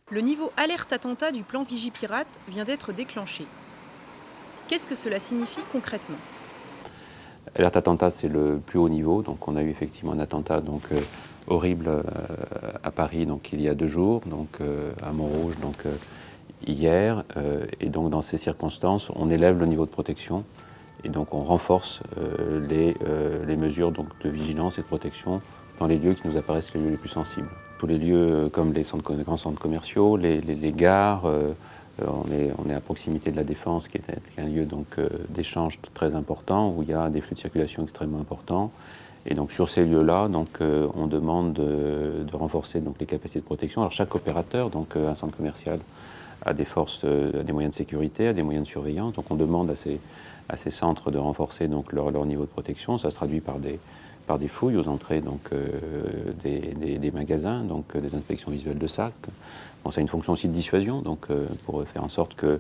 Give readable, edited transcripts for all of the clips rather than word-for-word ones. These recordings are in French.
Le niveau alerte attentat du plan Vigipirate vient d'être déclenché. Qu'est-ce que cela signifie concrètement? Alerte attentat, c'est le plus haut niveau. Donc, on a eu effectivement un attentat horrible à Paris il y a 2 jours, à Montrouge hier. Et donc, dans ces circonstances, on élève le niveau de protection et donc on renforce les mesures de vigilance et de protection dans les lieux qui nous apparaissent les lieux les plus sensibles. Tous les lieux comme les grands centres commerciaux, les gares. On est à proximité de la Défense, qui est un lieu d'échange très important, où il y a des flux de circulation extrêmement importants. Et donc sur ces lieux-là, on demande de renforcer les capacités de protection. Alors chaque opérateur, un centre commercial, a des forces, a des moyens de sécurité, a des moyens de surveillance. Donc on demande à ces centres de renforcer leur niveau de protection. Ça se traduit par des fouilles aux entrées des magasins, des inspections visuelles de sacs. Bon, ça a une fonction aussi de dissuasion, pour faire en sorte que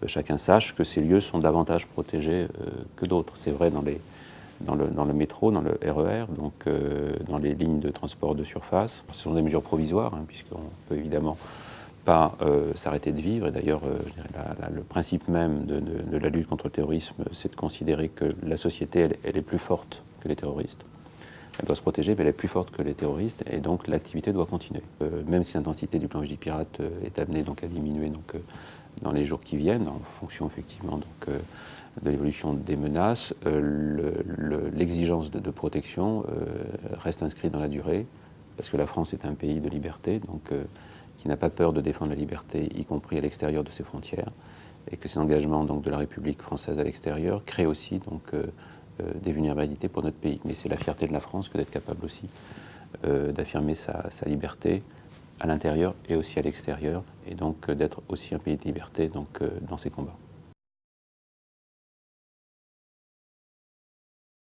chacun sache que ces lieux sont davantage protégés que d'autres. C'est vrai dans le métro, dans le RER, dans les lignes de transport de surface. Ce sont des mesures provisoires, puisqu'on ne peut évidemment pas s'arrêter de vivre. Et d'ailleurs, le principe même de la lutte contre le terrorisme, c'est de considérer que la société, elle est plus forte que les terroristes. Elle doit se protéger, mais elle est plus forte que les terroristes, et donc l'activité doit continuer. Même si l'intensité du plan Vigipirate est amenée à diminuer dans les jours qui viennent, en fonction effectivement de l'évolution des menaces, l'exigence de protection reste inscrite dans la durée, parce que la France est un pays de liberté, qui n'a pas peur de défendre la liberté, y compris à l'extérieur de ses frontières, et que ces engagements de la République française à l'extérieur créent aussi des vulnérabilités pour notre pays. Mais c'est la fierté de la France que d'être capable aussi d'affirmer sa liberté à l'intérieur et aussi à l'extérieur, et d'être aussi un pays de liberté dans ses combats.